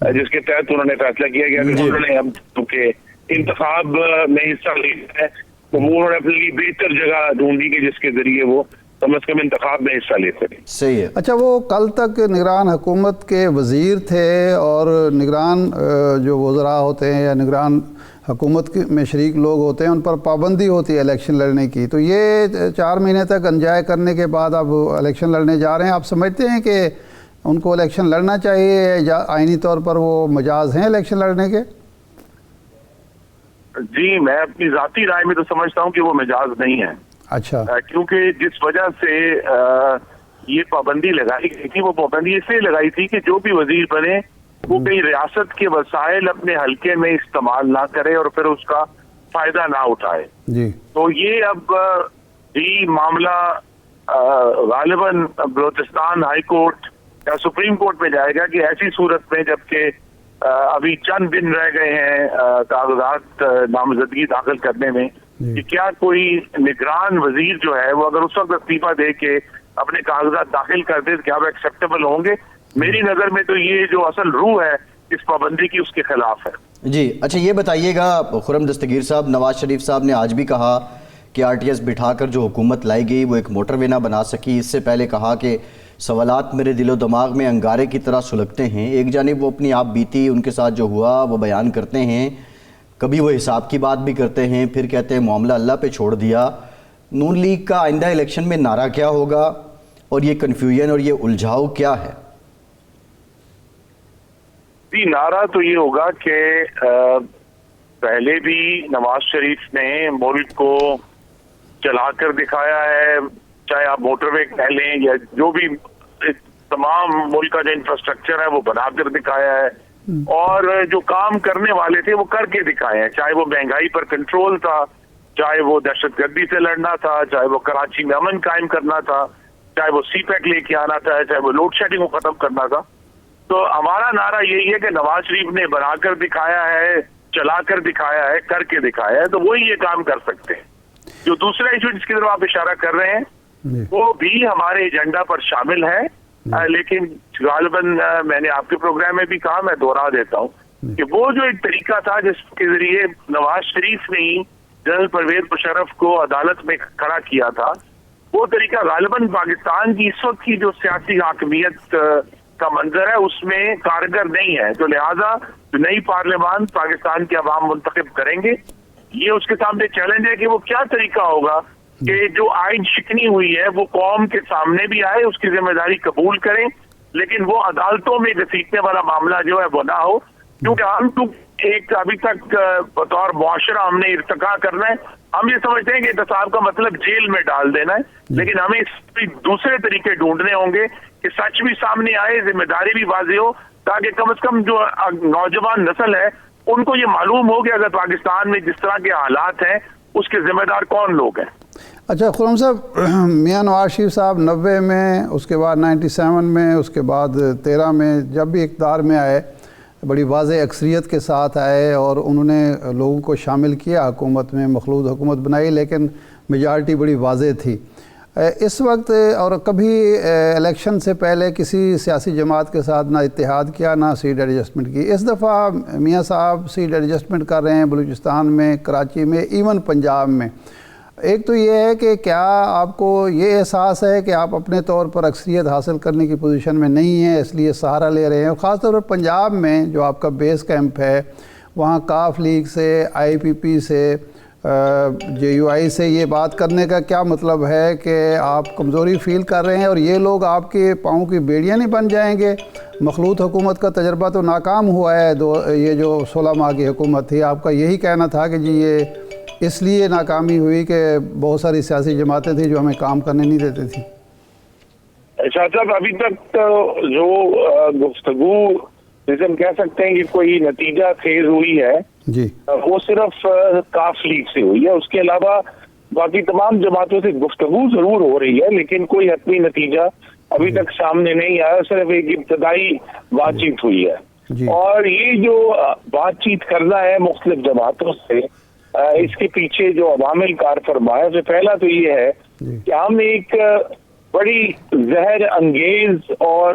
جس کے تحت انہوں نے فیصلہ کیا کہ اگر انہوں نے اب چونکہ انتخاب میں حصہ لیا ہے تو وہ انہوں نے اپنے لیے بہتر جگہ ڈھونڈی کہ جس کے ذریعے وہ کم از کم انتخاب میں حصہ لے سکے. صحیح ہے. اچھا، وہ کل تک نگران حکومت کے وزیر تھے اور نگران جو وزراء ہوتے ہیں یا نگران حکومت میں شریک لوگ ہوتے ہیں ان پر پابندی ہوتی ہے الیکشن لڑنے کی. تو یہ 4 مہینے تک انجوائے کرنے کے بعد اب الیکشن لڑنے جا رہے ہیں. آپ سمجھتے ہیں کہ ان کو الیکشن لڑنا چاہیے یا آئینی طور پر وہ مجاز ہیں الیکشن لڑنے کے؟ جی میں اپنی ذاتی رائے میں تو سمجھتا ہوں کہ وہ مجاز نہیں ہے. اچھا. کیونکہ جس وجہ سے یہ پابندی لگائی گئی تھی وہ پابندی اس لیے لگائی تھی کہ جو بھی وزیر بنے وہ کہیں ریاست کے وسائل اپنے حلقے میں استعمال نہ کرے اور پھر اس کا فائدہ نہ اٹھائے. جی. تو یہ اب یہ معاملہ غالباً بلوچستان ہائی کورٹ یا سپریم کورٹ میں جائے گا کہ ایسی صورت میں جبکہ ابھی چند دن رہ گئے ہیں کاغذات نامزدگی داخل کرنے میں کہ کیا کوئی نگران وزیر جو ہے وہ اگر اس وقت استعفیٰ دے کے اپنے کاغذات داخل کر دے تو کیا وہ ایکسیپٹیبل ہوں گے. میری نظر میں تو یہ جو اصل روح ہے اس پابندی کی اس کے خلاف ہے. جی اچھا یہ بتائیے گا خرم دستگیر صاحب، نواز شریف صاحب نے آج بھی کہا کہ آر ٹی ایس بٹھا کر جو حکومت لائی گئی وہ ایک موٹر وے نہ بنا سکی. اس سے پہلے کہا کہ سوالات میرے دل و دماغ میں انگارے کی طرح سلگتے ہیں. ایک جانب وہ اپنی آپ بیتی ان کے ساتھ جو ہوا وہ بیان کرتے ہیں، کبھی وہ حساب کی بات بھی کرتے ہیں، پھر کہتے ہیں معاملہ اللہ پہ چھوڑ دیا. نون لیگ کا آئندہ الیکشن میں نعرہ کیا ہوگا اور یہ کنفیوژن اور یہ الجھاؤ کیا ہے؟ جی نعرہ تو یہ ہوگا کہ پہلے بھی نواز شریف نے ملک کو چلا کر دکھایا ہے، چاہے آپ موٹر وے کہہ لیں یا جو بھی تمام ملک کا جو انفراسٹرکچر ہے وہ بنا کر دکھایا ہے، اور جو کام کرنے والے تھے وہ کر کے دکھائے ہیں. چاہے وہ مہنگائی پر کنٹرول تھا، چاہے وہ دہشت گردی سے لڑنا تھا، چاہے وہ کراچی میں امن قائم کرنا تھا، چاہے وہ سی پیک لے کے آنا تھا، چاہے وہ لوڈ شیڈنگ کو ختم کرنا تھا. تو ہمارا نعرہ یہی ہے کہ نواز شریف نے بنا کر دکھایا ہے، چلا کر دکھایا ہے، کر کے دکھایا ہے، تو وہی یہ کام کر سکتے ہیں. جو دوسرا ایشو جس کی طرف آپ اشارہ کر رہے ہیں وہ بھی ہمارے ایجنڈا پر شامل ہے، لیکن غالباً میں نے آپ کے پروگرام میں بھی کہا، میں دوہرا دیتا ہوں کہ وہ جو ایک طریقہ تھا جس کے ذریعے نواز شریف نے جنرل پرویز مشرف کو عدالت میں کھڑا کیا تھا، وہ طریقہ غالباً پاکستان کی اس وقت کی جو سیاسی حاکمیت کا منظر ہے اس میں کارگر نہیں ہے. تو لہٰذا جو نئی پارلیمان پاکستان کے عوام منتخب کریں گے، یہ اس کے سامنے چیلنج ہے کہ وہ کیا طریقہ ہوگا کہ جو آئین شکنی ہوئی ہے وہ قوم کے سامنے بھی آئے، اس کی ذمہ داری قبول کریں، لیکن وہ عدالتوں میں گھسیٹنے والا معاملہ جو ہے وہ نہ ہو. کیونکہ ہم تو ایک ابھی تک بطور معاشرہ ہم نے ارتقا کرنا ہے. ہم یہ سمجھتے ہیں کہ احتساب کا مطلب جیل میں ڈال دینا ہے، لیکن ہمیں اس دوسرے طریقے ڈھونڈنے ہوں گے کہ سچ بھی سامنے آئے، ذمہ داری بھی واضح ہو، تاکہ کم از کم جو نوجوان نسل ہے ان کو یہ معلوم ہو کہ اگر پاکستان میں جس طرح کے حالات ہیں اس کے ذمہ دار کون لوگ ہیں. اچھا خرم صاحب، میاں نواز شریف صاحب 90 میں، اس کے بعد 97 میں، اس کے بعد 13 میں جب بھی اقتدار میں آئے بڑی واضح اکثریت کے ساتھ آئے اور انہوں نے لوگوں کو شامل کیا حکومت میں، مخلوط حکومت بنائی، لیکن میجارٹی بڑی واضح تھی. اس وقت اور کبھی الیکشن سے پہلے کسی سیاسی جماعت کے ساتھ نہ اتحاد کیا نہ سیٹ ایڈجسٹمنٹ کی. اس دفعہ میاں صاحب سیٹ ایڈجسٹمنٹ کر رہے ہیں بلوچستان میں، کراچی میں، ایون پنجاب میں. ایک تو یہ ہے کہ کیا آپ کو یہ احساس ہے کہ آپ اپنے طور پر اکثریت حاصل کرنے کی پوزیشن میں نہیں ہیں اس لیے سہارا لے رہے ہیں؟ اور خاص طور پر پنجاب میں جو آپ کا بیس کیمپ ہے وہاں کاف لیگ سے، آئی پی پی سے، جے یو آئی سے یہ بات کرنے کا کیا مطلب ہے کہ آپ کمزوری فیل کر رہے ہیں اور یہ لوگ آپ کے پاؤں کی بیڑیاں نہیں بن جائیں گے؟ مخلوط حکومت کا تجربہ تو ناکام ہوا ہے، یہ جو 16 ماہ کی حکومت تھی. آپ کا یہی کہنا تھا کہ جی یہ اس لیے ناکامی ہوئی کہ بہت ساری سیاسی جماعتیں تھیں جو ہمیں کام کرنے نہیں دیتے تھیں. شاہ صاحب ابھی تک جو گفتگو جسے ہم کہہ سکتے ہیں کہ کوئی نتیجہ خیز ہوئی ہے جی وہ صرف کاف لیگ سے ہوئی ہے. اس کے علاوہ باقی تمام جماعتوں سے گفتگو ضرور ہو رہی ہے لیکن کوئی حتمی نتیجہ ابھی تک سامنے نہیں آیا، صرف ایک ابتدائی بات چیت ہوئی ہے. اور یہ جو بات چیت کرنا ہے مختلف جماعتوں سے، اس کے پیچھے جو عوامل کار فرما ہے، تو پہلا تو یہ ہے کہ ہم ایک بڑی زہر انگیز اور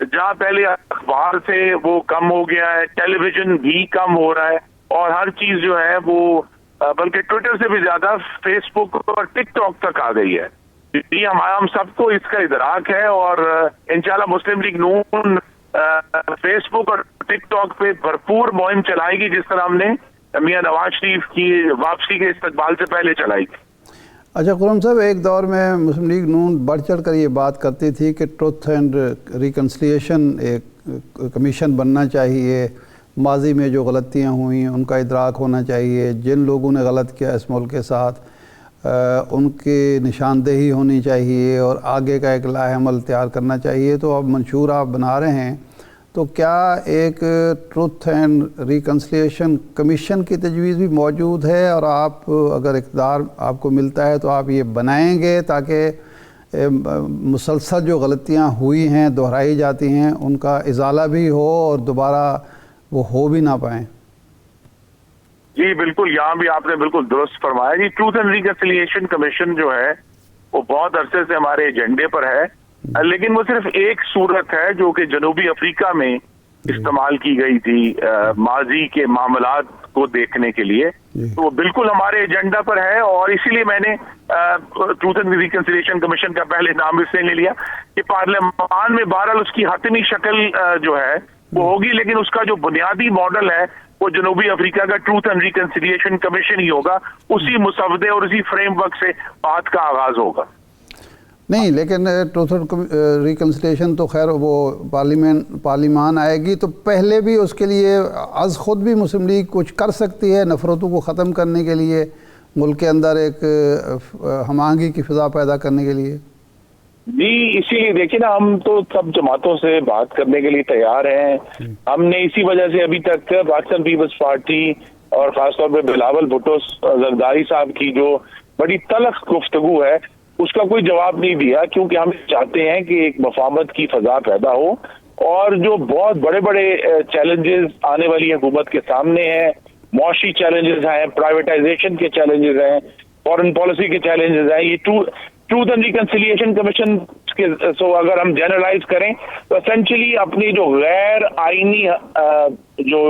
جہاں پہلے اخبار سے وہ کم ہو گیا ہے, ٹیلی ویژن بھی کم ہو رہا ہے, اور ہر چیز جو ہے وہ بلکہ ٹویٹر سے بھی زیادہ فیس بک اور ٹک ٹاک تک آ گئی ہے. یہ ہم سب کو اس کا ادراک ہے, اور انشاءاللہ مسلم لیگ نون فیس بک اور ٹک ٹاک پہ بھرپور مہم چلائے گی, جس طرح ہم نے میاں نواز شریف کی واپسی کے استقبال سے پہلے چلائی تھی. اچھا خرم صاحب, ایک دور میں مسلم لیگ نون بڑھ چڑھ کر یہ بات کرتی تھی کہ ٹروتھ اینڈ ریکنسلیشن ایک کمیشن بننا چاہیے, ماضی میں جو غلطیاں ہوئیں ان کا ادراک ہونا چاہیے, جن لوگوں نے غلط کیا اس ملک کے ساتھ ان کی نشاندہی ہونی چاہیے, اور آگے کا ایک لائحہ عمل تیار کرنا چاہیے. تو اب منشور آپ بنا رہے ہیں, تو کیا ایک ٹروتھ اینڈ ریکنسلیشن کمیشن کی تجویز بھی موجود ہے, اور آپ اگر اقتدار آپ کو ملتا ہے تو آپ یہ بنائیں گے تاکہ مسلسل جو غلطیاں ہوئی ہیں دہرائی جاتی ہیں ان کا ازالہ بھی ہو اور دوبارہ وہ ہو بھی نہ پائیں؟ جی بالکل, یہاں بھی آپ نے بالکل درست فرمایا. جی ٹروتھ اینڈ ریکنسیلیشن کمیشن جو ہے وہ بہت عرصے سے ہمارے ایجنڈے پر ہے, لیکن وہ صرف ایک صورت ہے جو کہ جنوبی افریقہ میں استعمال کی گئی تھی ماضی کے معاملات کو دیکھنے کے لیے. تو وہ بالکل ہمارے ایجنڈا پر ہے, اور اسی لیے میں نے ٹروتھ اینڈ ریکنسیلیشن کمیشن کا پہلے نام اس لیے لیا کہ پارلیمان میں بہرحال اس کی حتمی شکل جو ہے وہ ہوگی, لیکن اس کا جو بنیادی ماڈل ہے وہ جنوبی افریقہ کا ٹروتھ اینڈ ریکنسیلیشن کمیشن ہی ہوگا. اسی مسودے اور اسی فریم ورک سے بات کا آغاز ہوگا. نہیں, لیکن ٹروتھ اینڈ ریکنسیلیشن تو خیر وہ پارلیمان آئے گی, تو پہلے بھی اس کے لیے از خود بھی مسلم لیگ کچھ کر سکتی ہے نفرتوں کو ختم کرنے کے لیے, ملک کے اندر ایک ہم آہنگی کی فضا پیدا کرنے کے لیے. جی اسی لیے دیکھیے نا, ہم تو سب جماعتوں سے بات کرنے کے لیے تیار ہیں. ہم نے اسی وجہ سے ابھی تک پاکستان پیپلز پارٹی اور خاص طور پہ بلاول بھٹو زرداری صاحب کی جو بڑی تلخ گفتگو ہے اس کا کوئی جواب نہیں دیا, کیونکہ ہم چاہتے ہیں کہ ایک مفاہمت کی فضا پیدا ہو, اور جو بہت بڑے بڑے چیلنجز آنے والی حکومت کے سامنے ہیں, معاشی چیلنجز ہیں, پرائیویٹائزیشن کے چیلنجز ہیں, فارن پالیسی کے چیلنجز ہیں, یہ ٹروتھ اینڈ ریکنسیلیشن کمیشن کے سو اگر ہم جنرلائز کریں تو اسینچلی اپنی جو غیر آئینی جو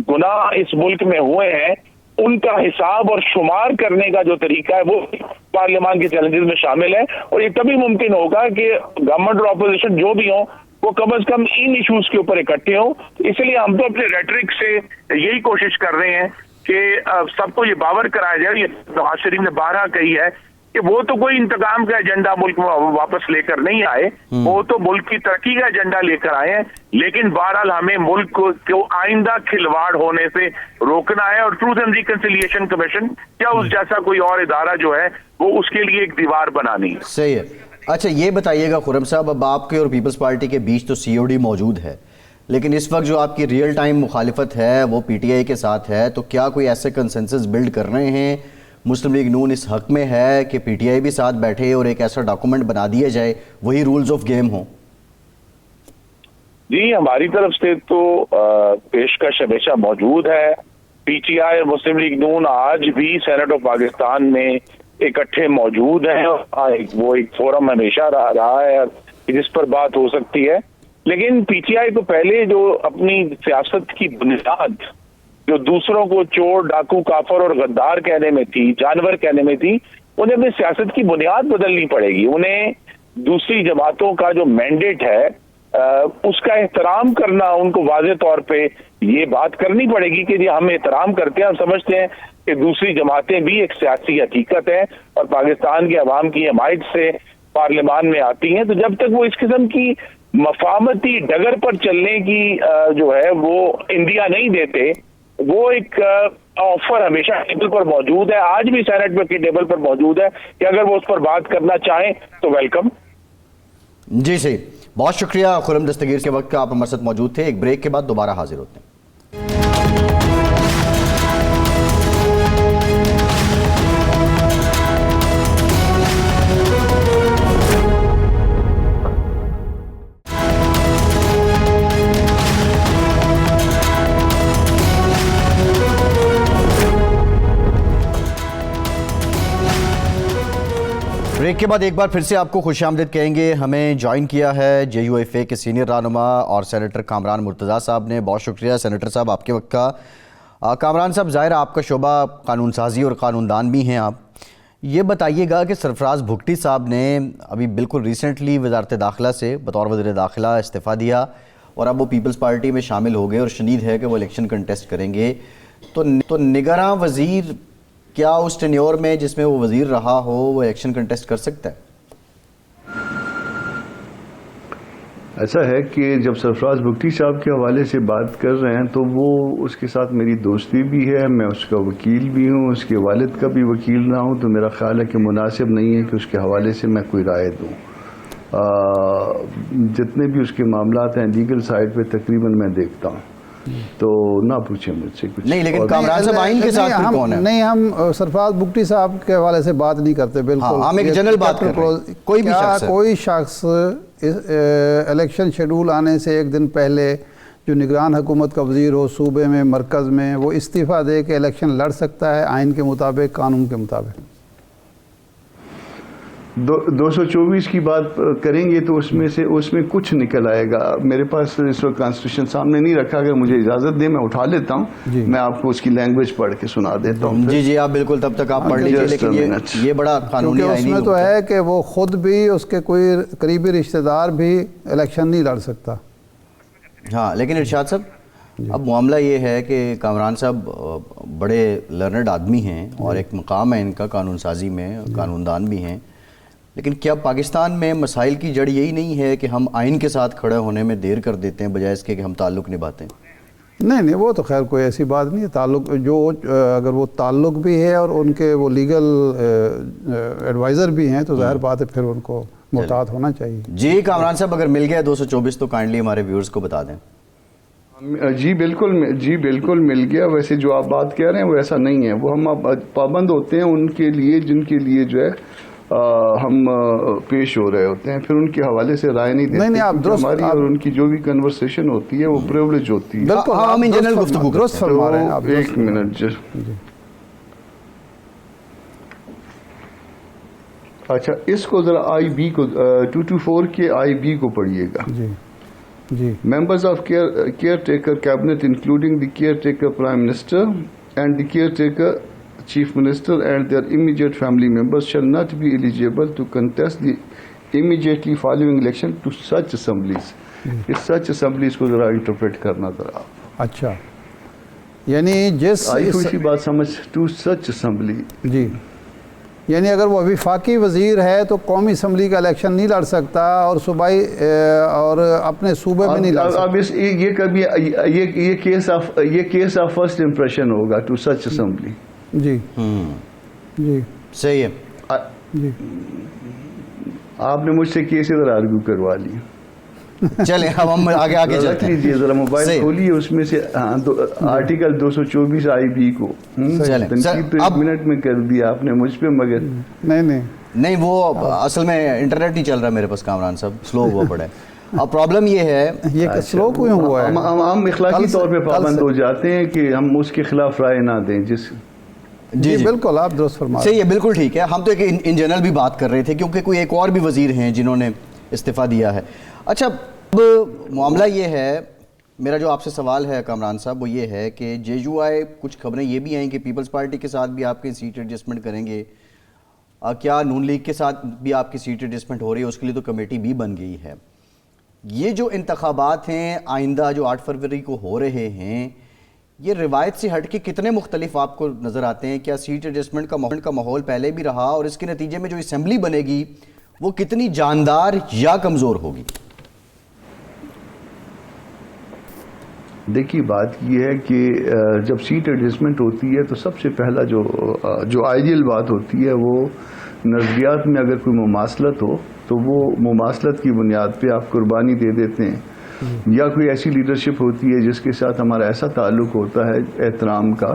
گناہ اس ملک میں ہوئے ہیں ان کا حساب اور شمار کرنے کا جو طریقہ ہے وہ پارلیمان کے چیلنجز میں شامل ہے, اور یہ تبھی ممکن ہوگا کہ گورنمنٹ اور اپوزیشن جو بھی ہوں وہ کم از کم ان ایشوز کے اوپر اکٹھے ہوں. اس لیے ہم تو اپنے ریٹرک سے یہی کوشش کر رہے ہیں کہ سب کو یہ باور کرایا جائے, یہ نواز شریف نے بارہا کہی ہے کہ وہ تو کوئی انتقام کا ایجنڈا ملک میں واپس لے کر نہیں آئے, وہ تو ملک کی ترقی کا ایجنڈا لے کر آئے ہیں, لیکن بہرحال ہمیں ملک کو آئندہ کھلواڑ ہونے سے روکنا ہے, اور ٹروتھ اینڈ ریکنسیلیشن کمیشن یا اس جیسا کوئی اور ادارہ جو ہے وہ اس کے لیے ایک دیوار بنانی ہے. صحیح ہے. اچھا یہ بتائیے گا خرم صاحب, اب آپ کے اور پیپلز پارٹی کے بیچ تو سی او ڈی موجود ہے, لیکن اس وقت جو آپ کی ریئل ٹائم مخالفت ہے وہ پی ٹی آئی کے ساتھ ہے, تو کیا کوئی ایسے کنسنسس بلڈ کر رہے ہیں مسلم لیگ نون اس حق میں ہے کہ پی ٹی آئی بھی ساتھ بیٹھے اور ایک ایسا ڈاکومنٹ بنا دیا جائے وہی رولز آف گیم ہوں؟ جی ہماری طرف سے تو پیشکش ہمیشہ موجود ہے. پی ٹی آئی اور مسلم لیگ نون آج بھی سینٹ آف پاکستان میں اکٹھے موجود ہیں, وہ ایک فورم ہمیشہ رہا ہے جس پر بات ہو سکتی ہے. لیکن پی ٹی آئی کو پہلے جو اپنی سیاست کی بنیاد جو دوسروں کو چور, ڈاکو, کافر اور غدار کہنے میں تھی, جانور کہنے میں تھی, انہیں اپنی سیاست کی بنیاد بدلنی پڑے گی. انہیں دوسری جماعتوں کا جو مینڈیٹ ہے اس کا احترام کرنا, ان کو واضح طور پہ یہ بات کرنی پڑے گی کہ ہم احترام کرتے ہیں, ہم سمجھتے ہیں کہ دوسری جماعتیں بھی ایک سیاسی حقیقت ہے اور پاکستان کے عوام کی حمایت سے پارلیمان میں آتی ہیں. تو جب تک وہ اس قسم کی مفاہمتی ڈگر پر چلنے کی جو ہے وہ اندیا نہیں دیتے, وہ ایک آفر ہمیشہ ٹیبل پر موجود ہے, آج بھی سینٹ کے ٹیبل پر موجود ہے کہ اگر وہ اس پر بات کرنا چاہیں تو ویلکم. جی صحیح, بہت شکریہ خرم دستگیر کے وقت کا, آپ ہمارے ساتھ موجود تھے. ایک بریک کے بعد دوبارہ حاضر ہوتے ہیں. بریک کے بعد ایک بار پھر سے آپ کو خوش آمدید کہیں گے. ہمیں جوائن کیا ہے JUIFA کے سینئر رہنما اور سینیٹر کامران مرتضیٰ صاحب نے. بہت شکریہ سینیٹر صاحب آپ کے وقت کا. کامران صاحب, ظاہر آپ کا شعبہ قانون سازی اور قانون دان بھی ہیں. آپ یہ بتائیے گا کہ سرفراز بھگٹی صاحب نے ابھی بالکل ریسنٹلی وزارت داخلہ سے بطور وزیر داخلہ استعفیٰ دیا اور اب وہ پیپلز پارٹی میں شامل ہو گئے اور شنید ہے کہ وہ الیکشن کنٹیسٹ کریں گے. تو نگراں وزیر کیا اس ٹینیور میں جس میں وہ وزیر رہا ہو وہ الیکشن کنٹیسٹ کر سکتا ہے؟ ایسا ہے کہ جب سرفراز بھگٹی صاحب کے حوالے سے بات کر رہے ہیں تو وہ اس کے ساتھ میری دوستی بھی ہے, میں اس کا وکیل بھی ہوں, اس کے والد کا بھی وکیل رہا ہوں, تو میرا خیال ہے کہ مناسب نہیں ہے کہ اس کے حوالے سے میں کوئی رائے دوں. جتنے بھی اس کے معاملات ہیں لیگل سائٹ پہ تقریباً میں دیکھتا ہوں, تو نہ پوچھیں مجھ سے کچھ. نہیں, لیکن کامران صاحب آئین کے ساتھ پھر کون ہے؟ نہیں, ہم سرفراز بھگٹی صاحب کے حوالے سے بات نہیں کرتے. بالکل ہم ایک جنرل بات کر رہے ہیں. کوئی شخص الیکشن شیڈول آنے سے ایک دن پہلے جو نگران حکومت کا وزیر ہو صوبے میں مرکز میں, وہ استعفیٰ دے کے الیکشن لڑ سکتا ہے آئین کے مطابق, قانون کے مطابق. 224 کی بات کریں گے تو اس میں کچھ نکل آئے گا. میرے پاس اس وقت کانسٹیٹیوشن سامنے نہیں رکھا, اگر مجھے اجازت دیں میں اٹھا لیتا ہوں, میں آپ کو اس کی لینگویج پڑھ کے سنا دیتا ہوں. جی آپ بالکل, تب تک آپ پڑھ لیجیے. لیکن یہ بڑا قانونی کیونکہ اس میں تو ہے کہ وہ خود بھی, اس کے کوئی قریبی رشتہ دار بھی الیکشن نہیں لڑ سکتا. ہاں, لیکن ارشاد صاحب اب معاملہ یہ ہے کہ کامران صاحب بڑے لرنڈ آدمی ہیں اور ایک مقام ہے ان کا قانون سازی میں, قانون دان بھی ہیں, لیکن کیا پاکستان میں مسائل کی جڑ یہی نہیں ہے کہ ہم آئین کے ساتھ کھڑے ہونے میں دیر کر دیتے ہیں بجائے اس کے کہ ہم تعلق نبھاتے ہیں؟ نہیں, وہ تو خیر کوئی ایسی بات نہیں ہے. تعلق جو اگر وہ تعلق بھی ہے اور ان کے وہ لیگل ایڈوائزر بھی ہیں تو ظاہر بات ہے پھر ان کو محتاط ہونا چاہیے. جی کامران صاحب, اگر مل گیا 224 تو کائنڈلی ہمارے ویورز کو بتا دیں. جی بالکل مل گیا. ویسے جو آپ بات کہہ رہے ہیں وہ ایسا نہیں ہے, وہ ہم پابند ہوتے ہیں ان کے لیے جن کے لیے جو ہے ہم پیش ہو رہے ہوتے ہیں, پھر ان کے حوالے سے رائے نہیں دیتے. نہیں, آپ درست, ہماری اور ان کی جو بھی کنورسیشن ہوتی ہے وہ پریولیج ہوتی ہے. بالکل, ہم ان جنرل گفتگو درست فرما رہے ہیں آپ. ایک منٹ اچھا, اس کو ذرا IB کو 224 کے IB کو پڑھیے گا. جی. Members of caretaker cabinet including the caretaker prime minister and the caretaker chief minister and their immediate family members shall not be eligible to contest the immediately following election to such assemblies. Us such assemblies کو ذرا interpret کرنا ذرا. اچھا, یعنی جس آئی کوئی سی بات سمجھ, to such assembly. جی, یعنی اگر وہ وفاقی وزیر ہے تو قومی اسمبلی کا الیکشن نہیں لڑ سکتا اور صوبائی اور اپنے صوبے میں نہیں لڑ سکتا. اب یہ کبھی یہ کیس آف فرسٹ امپریشن ہوگا ٹو سچ اسمبلی. جی صحیح ہے. جی, آپ نے مجھ سے کیس ادھر آرگو کروا لی. چلیں اب ہم آگے چلتے ہیں. لیجیے ذرا موبائل کھولیے, اس میں سے آرٹیکل 224 IB کو تنقید تو 1 منٹ میں کر دیا آپ نے مجھ پہ, مگر نہیں وہ اصل میں انٹرنیٹ نہیں چل رہا میرے پاس کامران صاحب, سلو ہوا پڑا ہے. اب پرابلم یہ ہے, یہ سلو کیوں ہوا ہے, ہم اخلاقی طور پہ پابند ہو جاتے ہیں کہ ہم اس کے خلاف رائے نہ دیں. جی بالکل, آپ درست فرما رہے ہیں. صحیح ہے, بالکل ٹھیک ہے. ہم تو ایک ان جنرل بھی بات کر رہے تھے کیونکہ کوئی ایک اور بھی وزیر ہیں جنہوں نے استعفیٰ دیا ہے. اچھا, اب معاملہ یہ ہے, میرا جو آپ سے سوال ہے کامران صاحب وہ یہ ہے کہ JUI کچھ خبریں یہ بھی آئیں کہ پیپلز پارٹی کے ساتھ بھی آپ کی سیٹ ایڈجسٹمنٹ کریں گے. کیا نون لیگ کے ساتھ بھی آپ کی سیٹ ایڈجسٹمنٹ ہو رہی ہے؟ اس کے لیے تو کمیٹی بھی بن گئی ہے. یہ جو انتخابات ہیں آئندہ جو 8 فروری کو ہو رہے ہیں, یہ روایت سے ہٹ کے کتنے مختلف آپ کو نظر آتے ہیں؟ کیا سیٹ ایڈجسٹمنٹ کا ماحول پہلے بھی رہا اور اس کے نتیجے میں جو اسمبلی بنے گی وہ کتنی جاندار یا کمزور ہوگی؟ دیکھیے بات یہ ہے کہ جب سیٹ ایڈجسٹمنٹ ہوتی ہے تو سب سے پہلا جو آئیڈیل بات ہوتی ہے وہ نظریات میں اگر کوئی مماثلت ہو تو وہ مماثلت کی بنیاد پہ آپ قربانی دے دیتے ہیں, یا کوئی ایسی لیڈرشپ ہوتی ہے جس کے ساتھ ہمارا ایسا تعلق ہوتا ہے احترام کا,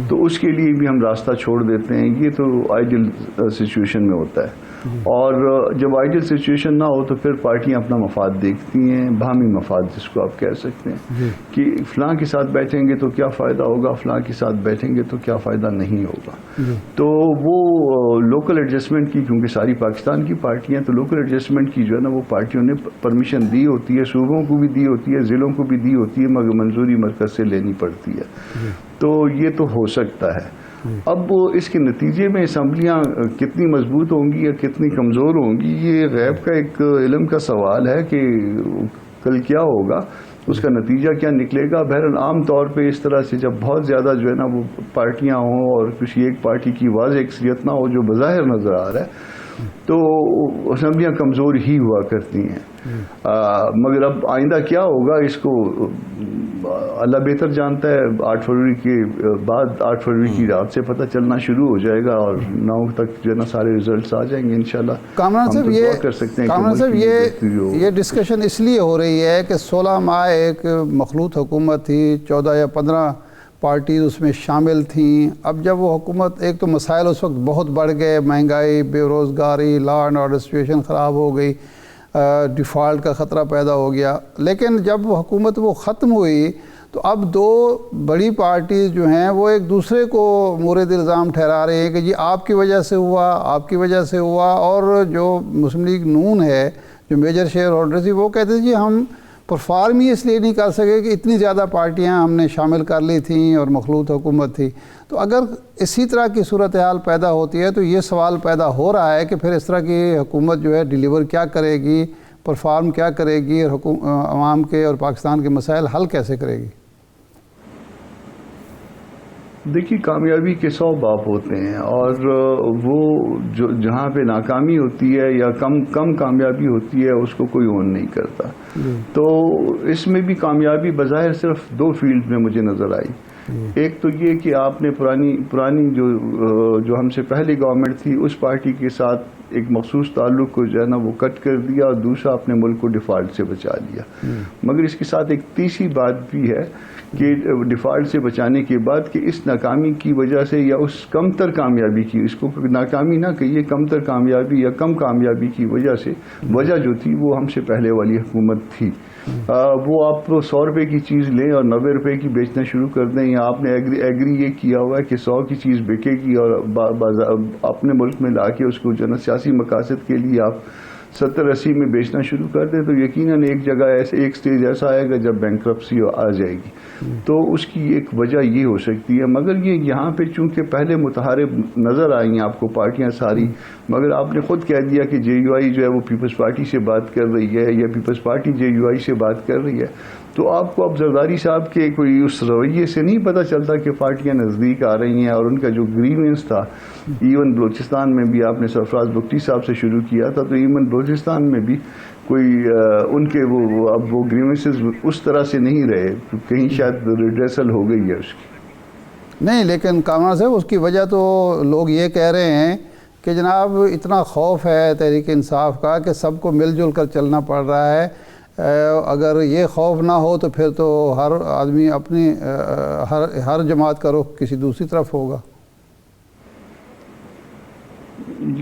تو اس کے لیے بھی ہم راستہ چھوڑ دیتے ہیں. یہ تو آئیڈیل سچویشن میں ہوتا ہے. اور جب آئیڈیل سچویشن نہ ہو تو پھر پارٹیاں اپنا مفاد دیکھتی ہیں، باہمی مفاد جس کو آپ کہہ سکتے ہیں کہ فلاں کے ساتھ بیٹھیں گے تو کیا فائدہ ہوگا، فلاں کے ساتھ بیٹھیں گے تو کیا فائدہ نہیں ہوگا. تو وہ لوکل ایڈجسٹمنٹ کی، کیونکہ ساری پاکستان کی پارٹیاں، تو لوکل ایڈجسٹمنٹ کی جو ہے نا وہ پارٹیوں نے پرمیشن دی ہوتی ہے، صوبوں کو بھی دی ہوتی ہے، ضلعوں کو بھی دی ہوتی ہے، مگر منظوری مرکز سے لینی پڑتی ہے. تو یہ تو ہو سکتا ہے. اب اس کے نتیجے میں اسمبلیاں کتنی مضبوط ہوں گی یا کتنی کمزور ہوں گی، یہ غیب کا ایک علم کا سوال ہے کہ کل کیا ہوگا، اس کا نتیجہ کیا نکلے گا. بہرحال عام طور پہ اس طرح سے جب بہت زیادہ جو ہے نا وہ پارٹیاں ہوں اور کسی ایک پارٹی کی واضح اکثریت نہ ہو جو بظاہر نظر آ رہا ہے، تو اسمبلیاں کمزور ہی ہوا کرتی ہیں. مگر اب آئندہ کیا ہوگا اس کو اللہ بہتر جانتا ہے. 8 فروری کے بعد 8 فروری کی رات سے پتہ چلنا شروع ہو جائے گا اور 9 تک جو ہے نا سارے ریزلٹس آ جائیں گے انشاءاللہ. کامران صاحب یہ ڈسکشن اس لیے ہو رہی ہے کہ 16 ماہ ایک مخلوط حکومت تھی، 14 یا 15 پارٹیز اس میں شامل تھیں. اب جب وہ حکومت، ایک تو مسائل اس وقت بہت بڑھ گئے، مہنگائی، بے روزگاری، لا اینڈ آرڈر سچویشن خراب ہو گئی، ڈیفالٹ کا خطرہ پیدا ہو گیا. لیکن جب وہ حکومت وہ ختم ہوئی تو اب 2 بڑی پارٹیز جو ہیں وہ ایک دوسرے کو مورد الزام ٹھہرا رہے ہیں کہ جی آپ کی وجہ سے ہوا، آپ کی وجہ سے ہوا. اور جو مسلم لیگ نون ہے، جو میجر شیئر ہولڈر تھی، وہ کہتے ہیں جی ہم پرفارم ہی اس لیے نہیں کر سکے کہ اتنی زیادہ پارٹیاں ہم نے شامل کر لی تھیں اور مخلوط حکومت تھی. تو اگر اسی طرح کی صورتحال پیدا ہوتی ہے تو یہ سوال پیدا ہو رہا ہے کہ پھر اس طرح کی حکومت جو ہے ڈیلیور کیا کرے گی، پرفارم کیا کرے گی، اور عوام کے اور پاکستان کے مسائل حل کیسے کرے گی. دیکھیے کامیابی کے 100 باپ ہوتے ہیں، اور وہ جہاں پہ ناکامی ہوتی ہے یا کم کامیابی ہوتی ہے اس کو کوئی اون نہیں کرتا. تو اس میں بھی کامیابی بظاہر صرف 2 فیلڈ میں مجھے نظر آئی. ایک تو یہ کہ آپ نے پرانی جو ہم سے پہلی گورنمنٹ تھی اس پارٹی کے ساتھ ایک مخصوص تعلق کو جو ہے نا وہ کٹ کر دیا، اور دوسرا اپنے ملک کو ڈیفالٹ سے بچا لیا. مگر اس کے ساتھ ایک تیسری بات بھی ہے کہ ڈیفالٹ سے بچانے کے بعد کہ اس ناکامی کی وجہ سے یا اس کم تر کامیابی کی، اس کو ناکامی نہ کہیے، کم تر کامیابی یا کم کامیابی کی وجہ سے، وجہ جو تھی وہ ہم سے پہلے والی حکومت تھی. وہ آپ 100 روپے کی چیز لیں اور 90 روپے کی بیچنا شروع کر دیں، یا آپ نے ایگری یہ کیا ہوا ہے کہ 100 کی چیز بکے گی اور اپنے ملک میں لا کے اس کو جو ہے نا سیاسی مقاصد کے لیے آپ 70-80 میں بیچنا شروع کر دیں، تو یقیناً ایک جگہ ایک سٹیج ایسا آئے گا جب بینکرپسی آ جائے گی. تو اس کی ایک وجہ یہ ہو سکتی ہے. مگر یہاں پہ چونکہ پہلے متحارب نظر آئی ہیں آپ کو پارٹیاں ساری، مگر آپ نے خود کہہ دیا کہ JUI جو ہے وہ پیپلز پارٹی سے بات کر رہی ہے یا پیپلز پارٹی JUI سے بات کر رہی ہے. تو آپ کو اب زرداری صاحب کے کوئی اس رویے سے نہیں پتہ چلتا کہ پارٹیاں نزدیک آ رہی ہیں، اور ان کا جو گریونس تھا، ایون بلوچستان میں بھی آپ نے سرفراز بگٹی صاحب سے شروع کیا تھا، تو ایون بلوچستان میں بھی کوئی ان کے اب وہ گریونسز اس طرح سے نہیں رہے، کہیں شاید ریڈریسل ہو گئی ہے اس کی. نہیں، لیکن کامران صاحب اس کی وجہ تو لوگ یہ کہہ رہے ہیں کہ جناب اتنا خوف ہے تحریک انصاف کا کہ سب کو مل جل کر چلنا پڑ رہا ہے. اگر یہ خوف نہ ہو تو پھر تو ہر آدمی اپنی ہر جماعت کا رخ کسی دوسری طرف ہوگا.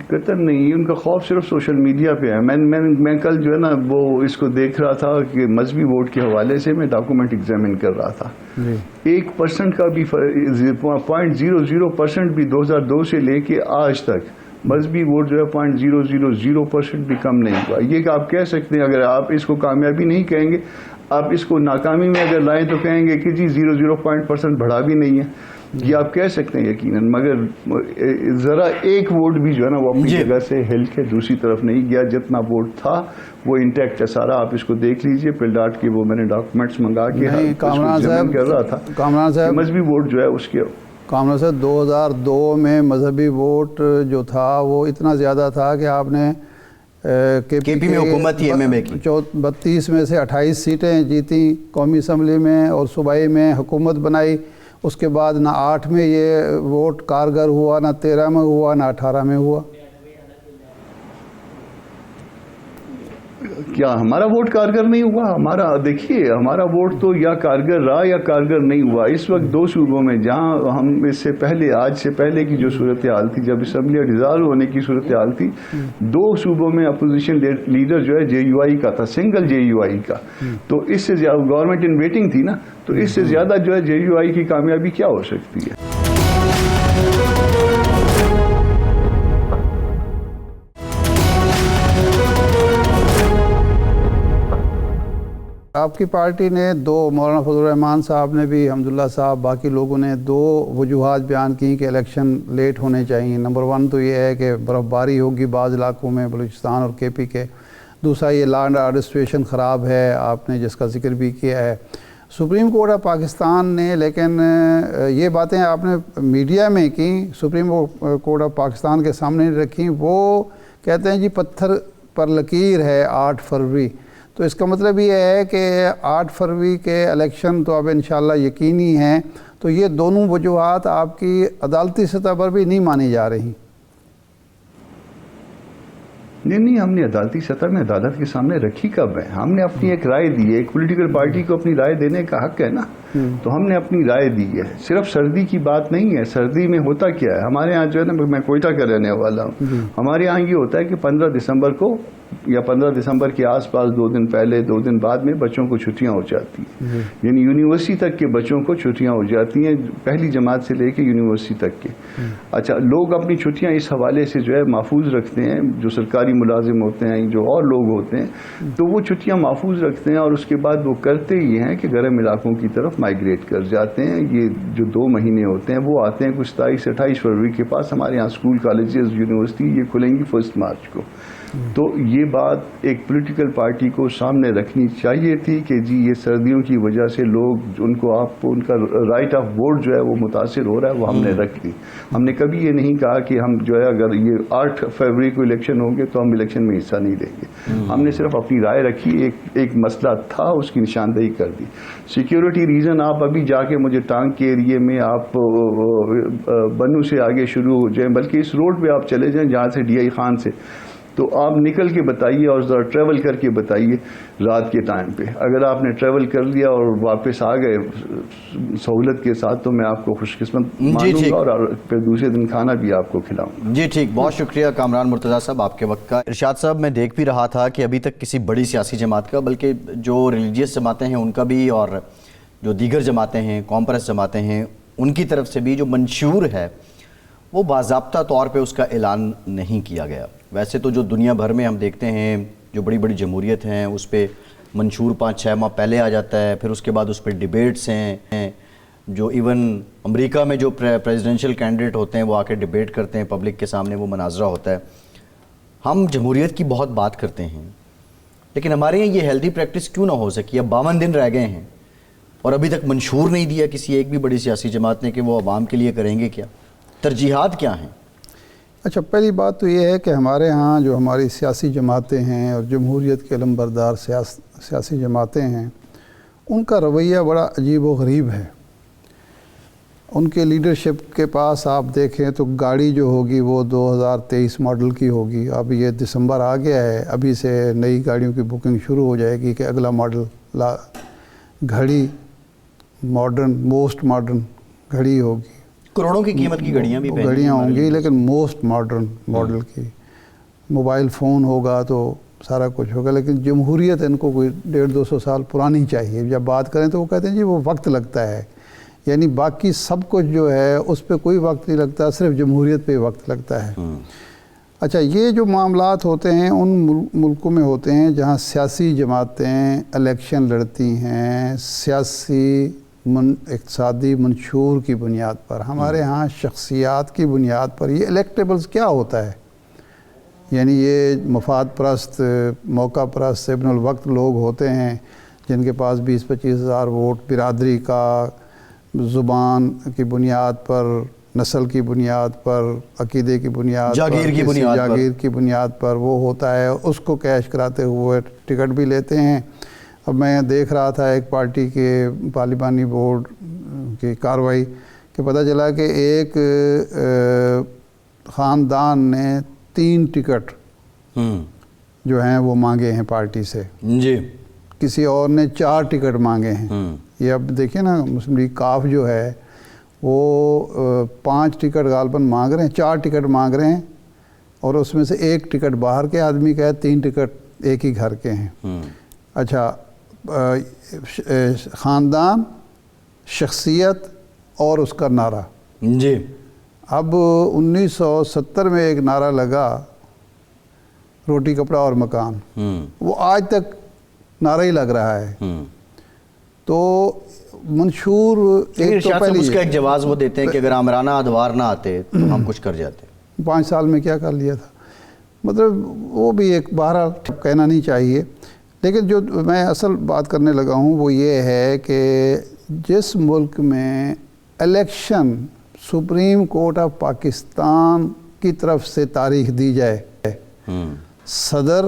قطر نہیں، ان کا خوف صرف سوشل میڈیا پہ ہے. میں کل جو ہے نا وہ اس کو دیکھ رہا تھا کہ مذہبی ووٹ کے حوالے سے میں ڈاکومنٹ ایگزامن کر رہا تھا. 1% کا بھی 0.00% بھی 2002 سے لے کے آج تک مذہبی ووٹ جو ہے 0.000% بھی کم نہیں ہوا. یہ کہ آپ کہہ سکتے ہیں، اگر آپ اس کو کامیابی نہیں کہیں گے، آپ اس کو ناکامی میں اگر لائیں تو کہیں گے کہ جی 0.0% بڑھا بھی نہیں ہے. یہ آپ کہہ سکتے ہیں یقیناً، مگر ذرا ایک ووٹ بھی جو ہے نا وہ اپنی جگہ سے ہل کے دوسری طرف نہیں گیا. جتنا ووٹ تھا وہ انٹیکٹ ہے سارا. آپ اس کو دیکھ لیجئے، پلڈاٹ کے وہ میں نے ڈاکومنٹس منگا کے ایگزامن کر رہا تھا. کامران صاحب مذہبی ووٹ جو ہے اس کے 2002 میں مذہبی ووٹ جو تھا وہ اتنا زیادہ تھا کہ آپ نے کے پی میں حکومت تھی MMA کی 32 میں سے 28 سیٹیں جیتی قومی اسمبلی میں، اور صوبائی میں حکومت بنائی. اس کے بعد نہ 8 میں یہ ووٹ کارگر ہوا، نہ 13 میں ہوا، نہ 18 میں ہوا. کیا ہمارا ووٹ کارگر نہیں ہوا؟ دیکھیے ہمارا ووٹ تو یا کارگر رہا یا کارگر نہیں ہوا. اس وقت 2 صوبوں میں جہاں ہم اس سے پہلے آج سے پہلے کی جو صورتحال تھی جب اسمبلی ڈیزالو ہونے کی صورتحال تھی 2 صوبوں میں اپوزیشن لیڈر جو ہے JUI کا تھا, سنگل JUI کا. تو اس سے زیادہ گورنمنٹ ان ویٹنگ تھی نا, تو اس سے زیادہ جو ہے JUI کی کامیابی کیا ہو سکتی ہے؟ آپ کی پارٹی نے 2 مولانا فضل الرحمان صاحب نے بھی, حمداللہ صاحب, باقی لوگوں نے 2 وجوہات بیان کی کہ الیکشن لیٹ ہونے چاہیے. نمبر 1 تو یہ ہے کہ برف باری ہوگی بعض علاقوں میں بلوچستان اور KP کے. دوسرا یہ لا اینڈ آرڈر سچویشن خراب ہے, آپ نے جس کا ذکر بھی کیا ہے. سپریم کورٹ آف پاکستان نے لیکن یہ باتیں آپ نے میڈیا میں کی, سپریم کورٹ آف پاکستان کے سامنے رکھی. وہ کہتے ہیں جی پتھر پر لکیر ہے 8 فروری. تو اس کا مطلب یہ ہے کہ 8 فروری کے الیکشن تو اب انشاءاللہ یقینی ہیں. تو یہ دونوں وجوہات آپ کی عدالتی سطح پر بھی نہیں مانی جا رہی؟ نہیں, ہم نے عدالتی سطح میں عدالت کے سامنے رکھی کب ہے؟ ہم نے اپنی ایک رائے دی ہے. ایک پولیٹیکل پارٹی کو اپنی رائے دینے کا حق ہے نا, تو ہم نے اپنی رائے دی ہے. صرف سردی کی بات نہیں ہے. سردی میں ہوتا کیا ہے ہمارے ہاں جو ہے نا, میں کوئٹہ کا رہنے والا ہوں, ہمارے یہاں یہ ہوتا ہے کہ 15 دسمبر کو یا 15 دسمبر کے آس پاس 2 دن پہلے 2 دن بعد میں بچوں کو چھٹیاں ہو جاتی ہیں. یعنی یونیورسٹی تک کے بچوں کو چھٹیاں ہو جاتی ہیں, پہلی جماعت سے لے کے یونیورسٹی تک کے. اچھا, لوگ اپنی چھٹیاں اس حوالے سے جو ہے محفوظ رکھتے ہیں, جو سرکاری ملازم ہوتے ہیں, جو اور لوگ ہوتے ہیں, تو وہ چھٹیاں محفوظ رکھتے ہیں. اور اس کے بعد وہ کرتے یہ ہیں کہ گرم علاقوں کی طرف مائگریٹ کر جاتے ہیں. یہ جو 2 مہینے ہوتے ہیں وہ آتے ہیں کچھ 27 سے 28 فروری کے پاس. ہمارے یہاں اسکول, کالجز, یونیورسٹی یہ کھلیں گی 1 مارچ کو. تو یہ بات ایک پولیٹیکل پارٹی کو سامنے رکھنی چاہیے تھی کہ جی یہ سردیوں کی وجہ سے لوگ ان کو ان کا رائٹ آف ووٹ جو ہے وہ متاثر ہو رہا ہے, وہ ہم نے رکھ لی. ہم نے کبھی یہ نہیں کہا کہ ہم جو ہے اگر یہ 8 فروری کو الیکشن ہوں گے تو ہم الیکشن میں حصہ نہیں لیں گے. ہم نے صرف اپنی رائے رکھی, ایک مسئلہ تھا اس کی نشاندہی کر دی. سیکیورٹی ریزن آپ ابھی جا کے مجھے ٹانگ کے ایریے میں آپ بنو سے آگے شروع ہو جائیں, بلکہ اس روڈ پہ آپ چلے جائیں جہاں سے DI خان سے, تو آپ نکل کے بتائیے اور ذرا ٹریول کر کے بتائیے رات کے ٹائم پہ. اگر آپ نے ٹریول کر لیا اور واپس آ گئے سہولت کے ساتھ تو میں آپ کو خوش قسمت مانوں گا اور پھر دوسرے دن کھانا بھی آپ کو کھلاؤں. جی ٹھیک, بہت شکریہ کامران مرتضیٰ صاحب آپ کے وقت کا. ارشاد صاحب, میں دیکھ بھی رہا تھا کہ ابھی تک کسی بڑی سیاسی جماعت کا, بلکہ جو ریلیجیس جماعتیں ہیں ان کا بھی, اور جو دیگر جماعتیں ہیں, قوم پرست جماعتیں ہیں, ان کی طرف سے بھی جو منشور ہے وہ باضابطہ طور پہ اس کا اعلان نہیں کیا گیا. ویسے تو جو دنیا بھر میں ہم دیکھتے ہیں جو بڑی بڑی جمہوریت ہیں اس پہ منشور 5-6 ماہ پہلے آ جاتا ہے, پھر اس کے بعد اس پہ ڈیبیٹس ہیں. جو ایون امریکہ میں جو پریزیڈنشل کینڈیڈیٹ ہوتے ہیں وہ آ کے ڈیبیٹ کرتے ہیں, پبلک کے سامنے وہ مناظرہ ہوتا ہے. ہم جمہوریت کی بہت بات کرتے ہیں, لیکن ہمارے یہاں یہ ہیلدی پریکٹس کیوں نہ ہو سکی؟ اب 52 دن رہ گئے ہیں اور ابھی تک منشور نہیں دیا کسی ایک بھی بڑی سیاسی جماعت نے کہ وہ عوام کے لیے کریں گے کیا. ترجیحات کیا ہیں؟ اچھا, پہلی بات تو یہ ہے کہ ہمارے ہاں جو ہماری سیاسی جماعتیں ہیں اور جمہوریت کے علمبردار سیاسی جماعتیں ہیں, ان کا رویہ بڑا عجیب و غریب ہے. ان کے لیڈرشپ کے پاس آپ دیکھیں تو گاڑی جو ہوگی وہ 2023 ماڈل کی ہوگی. اب یہ دسمبر آ گیا ہے, ابھی سے نئی گاڑیوں کی بکنگ شروع ہو جائے گی کہ اگلا ماڈل گھڑی ماڈرن, موسٹ ماڈرن گھڑی ہوگی. کروڑوں کی قیمت کی گھڑیاں ہوں گی لیکن موسٹ ماڈرن ماڈل کی. موبائل فون ہوگا تو سارا کچھ ہوگا, لیکن جمہوریت ان کو کوئی 150-200 سال پرانی چاہیے. جب بات کریں تو وہ کہتے ہیں جی وہ وقت لگتا ہے, یعنی باقی سب کچھ جو ہے اس پہ کوئی وقت نہیں لگتا, صرف جمہوریت پہ وقت لگتا ہے. اچھا, یہ جو معاملات ہوتے ہیں ان ملکوں میں ہوتے ہیں جہاں سیاسی جماعتیں الیکشن لڑتی ہیں سیاسی اقتصادی منشور کی بنیاد پر. ہمارے ہاں شخصیات کی بنیاد پر. یہ الیکٹیبلز کیا ہوتا ہے؟ یعنی یہ مفاد پرست, موقع پرست, ابن الوقت لوگ ہوتے ہیں جن کے پاس 20-25 ہزار ووٹ برادری کا, زبان کی بنیاد پر, نسل کی بنیاد پر, عقیدے کی بنیاد پر, جاگیر کی بنیاد پر وہ ہوتا ہے. اس کو کیش کراتے ہوئے ٹکٹ بھی لیتے ہیں. اب میں دیکھ رہا تھا ایک پارٹی کے پارلیمانی بورڈ کی کارروائی کہ پتہ چلا کہ ایک خاندان نے 3 ٹکٹ جو ہیں وہ مانگے ہیں پارٹی سے، جی، کسی اور نے 4 ٹکٹ مانگے ہیں۔ یہ اب دیکھیں نا، مسلم لیگ کاف جو ہے وہ 5 ٹکٹ غالباً مانگ رہے ہیں، 4 ٹکٹ مانگ رہے ہیں، اور اس میں سے 1 ٹکٹ باہر کے آدمی کا ہے، 3 ٹکٹ ایک ہی گھر کے ہیں۔ اچھا، خاندان، شخصیت اور اس کا نعرہ۔ جی، اب 1970 میں ایک نعرہ لگا، روٹی کپڑا اور مکان، وہ آج تک نعرہ ہی لگ رہا ہے۔ تو منشور ایک تو پہلے اس کا ایک جواز وہ دیتے ہیں کہ اگر آمرانہ ادوار نہ آتے تو ہم کچھ کر جاتے۔ 5 سال میں کیا کر لیا تھا، مطلب وہ بھی ایک بہرحال کہنا نہیں چاہیے۔ لیکن جو میں اصل بات کرنے لگا ہوں وہ یہ ہے کہ جس ملک میں election supreme court of Pakistan کی طرف سے تاریخ دی جائے، صدر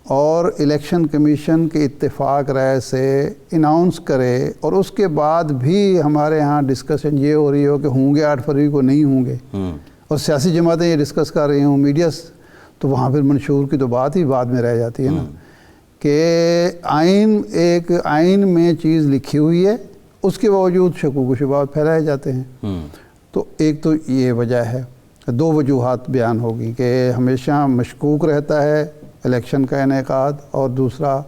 اور الیکشن کمیشن کے اتفاق رائے سے اناؤنس کرے، اور اس کے بعد بھی ہمارے ہاں ڈسکشن یہ ہو رہی ہو کہ ہوں گے 8 فروری کو نہیں ہوں گے، اور سیاسی جماعتیں یہ ڈسکس کر رہی ہوں، میڈیا، تو وہاں پھر منشور کی تو بات ہی بعد میں رہ جاتی ہے نا، کہ آئین میں چیز لکھی ہوئی ہے، اس کے باوجود شکوک و شبہات پھیلائے جاتے ہیں۔ تو ایک تو یہ وجہ ہے، 2 وجوہات بیان ہوگی کہ ہمیشہ مشکوک رہتا ہے الیکشن کا انعقاد، اور دوسرا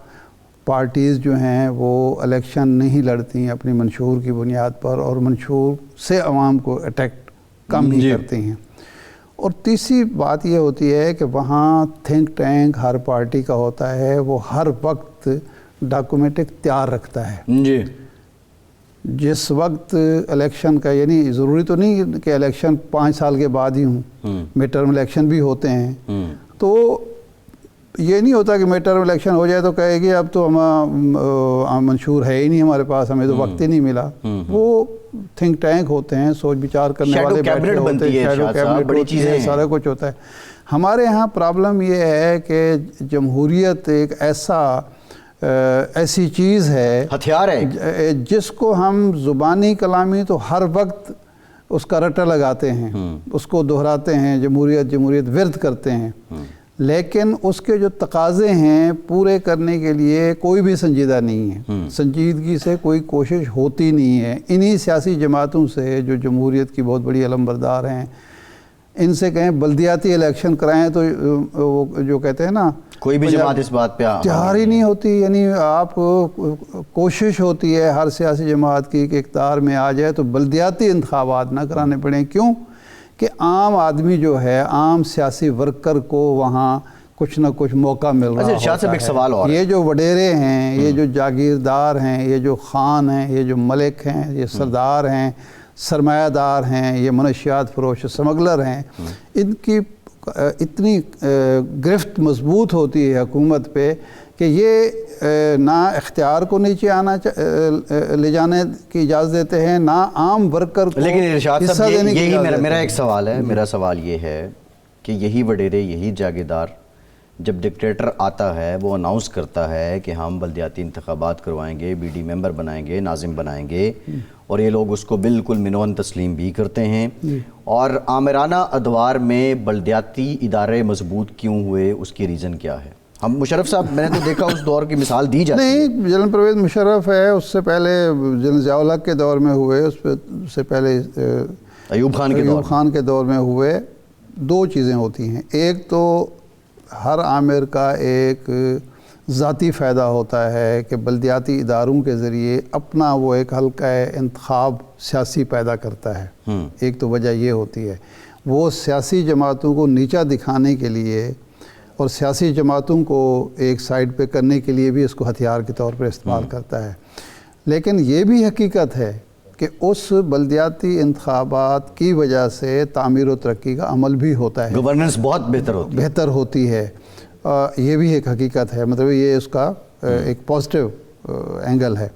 پارٹیز جو ہیں وہ الیکشن نہیں لڑتی ہیں اپنی منشور کی بنیاد پر، اور منشور سے عوام کو اٹیک کم ہی کرتی ہیں۔ اور تیسری بات یہ ہوتی ہے کہ وہاں تھنک ٹینک ہر پارٹی کا ہوتا ہے، وہ ہر وقت ڈاکومنٹ تیار رکھتا ہے۔ جی، جس وقت الیکشن کا، یعنی ضروری تو نہیں کہ الیکشن 5 سال کے بعد ہی ہوں، مڈ ٹرم الیکشن بھی ہوتے ہیں، تو یہ نہیں ہوتا کہ مڈ ٹرم الیکشن ہو جائے تو کہے گی اب تو ہم منشور ہے ہی نہیں ہمارے پاس، ہمیں تو وقت ہی نہیں ملا۔ وہ تھنک ٹینک ہوتے ہیں، سوچ بچار کرنے والے بیٹھے ہوتے ہیں، شیڈو کیبنٹ ہوتی ہے، سارا کچھ ہوتا ہے۔ ہمارے ہاں پرابلم یہ ہے کہ جمہوریت ایک ایسی چیز ہے، ہتھیار ہے، جس کو ہم زبانی کلامی تو ہر وقت اس کا رٹا لگاتے ہیں، اس کو دہراتے ہیں، جمہوریت جمہوریت ورد کرتے ہیں، لیکن اس کے جو تقاضے ہیں پورے کرنے کے لیے کوئی بھی سنجیدہ نہیں ہے، سنجیدگی سے کوئی کوشش ہوتی نہیں ہے۔ انہی سیاسی جماعتوں سے جو جمہوریت کی بہت بڑی علمبردار ہیں، ان سے کہیں بلدیاتی الیکشن کرائیں تو وہ جو کہتے ہیں نا، کوئی بھی جماعت اس بات پہ تیار ہی نہیں ہوتی۔ یعنی آپ کوشش ہوتی ہے ہر سیاسی جماعت کی کہ اقتدار میں آ جائے تو بلدیاتی انتخابات نہ کرانے پڑیں۔ کیوں کہ عام آدمی جو ہے، عام سیاسی ورکر کو وہاں کچھ نہ کچھ موقع مل رہا ہوتا ایک سوال اور ہے۔ یہ جو وڈیرے ہیں، یہ جو جاگیردار ہیں، یہ جو خان ہیں، یہ جو ملک ہیں، یہ سردار ہیں، سرمایہ دار ہیں، یہ منشیات فروش اسمگلر ہیں، ان کی اتنی گرفت مضبوط ہوتی ہے حکومت پہ کہ یہ نہ اختیار کو نیچے لے جانے کی اجازت دیتے ہیں، نہ عام ورکر کو لیکن ارشاد حصہ صاحب دینے کی یہی اجازت میرا ایک سوال ہے، میرا سوال یہ ہے کہ یہی وڈیرے، یہی جاگیردار جب ڈکٹیٹر آتا ہے وہ اناؤنس کرتا ہے کہ ہم بلدیاتی انتخابات کروائیں گے، بی ڈی ممبر بنائیں گے، ناظم بنائیں گے، اور یہ لوگ اس کو بالکل منون تسلیم بھی کرتے ہیں، اور آمرانہ ادوار میں بلدیاتی ادارے مضبوط کیوں ہوئے، اس کی ریزن کیا ہے؟ ہم مشرف صاحب، میں نے تو دیکھا اس دور کی مثال دی جاتی ہے۔ نہیں، جنرل پرویز مشرف ہے، اس سے پہلے جنرل ضیاء الحق کے دور میں ہوئے، اس سے پہلے ایوب خان کے دور میں ہوئے۔ 2 چیزیں ہوتی ہیں، ایک تو ہر عامر کا ایک ذاتی فائدہ ہوتا ہے کہ بلدیاتی اداروں کے ذریعے اپنا وہ ایک حلقہ انتخاب سیاسی پیدا کرتا ہے، ایک تو وجہ یہ ہوتی ہے۔ وہ سیاسی جماعتوں کو نیچا دکھانے کے لیے اور سیاسی جماعتوں کو ایک سائڈ پہ کرنے کے لیے بھی اس کو ہتھیار کے طور پر استعمال کرتا ہے۔ لیکن یہ بھی حقیقت ہے کہ اس بلدیاتی انتخابات کی وجہ سے تعمیر و ترقی کا عمل بھی ہوتا ہے، گورننس بہت بہتر ہوتی ہے، یہ بھی ایک حقیقت ہے، مطلب یہ اس کا ایک پازیٹیو اینگل ہے۔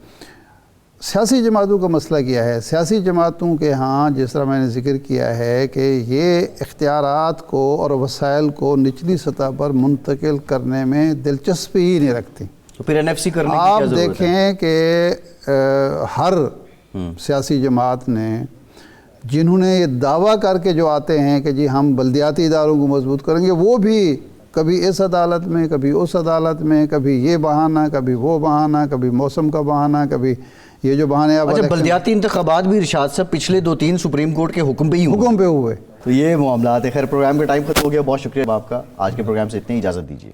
سیاسی جماعتوں کا مسئلہ کیا ہے؟ سیاسی جماعتوں کے ہاں جس طرح میں نے ذکر کیا ہے کہ یہ اختیارات کو اور وسائل کو نچلی سطح پر منتقل کرنے میں دلچسپی ہی نہیں رکھتی۔ تو پھر NFC کرنے کی آپ کیا ضرورت ہے؟ دیکھیں کہ ہر سیاسی جماعت نے، جنہوں نے یہ دعویٰ کر کے جو آتے ہیں کہ جی ہم بلدیاتی اداروں کو مضبوط کریں گے، وہ بھی کبھی اس عدالت میں کبھی اس عدالت میں، کبھی یہ بہانہ کبھی وہ بہانہ، کبھی موسم کا بہانہ، کبھی یہ جو بہانے اب اچھا بلدیاتی انتخابات بھی ارشاد صاحب پچھلے 2-3 سپریم کورٹ کے حکم پہ ہی ہوئے. حکم پہ ہوئے. تو یہ معاملات ہے. خیر پروگرام کا ٹائم ختم ہو گیا. بہت شکریہ آپ کا. آج کے پروگرام سے اتنی اجازت دیجیے.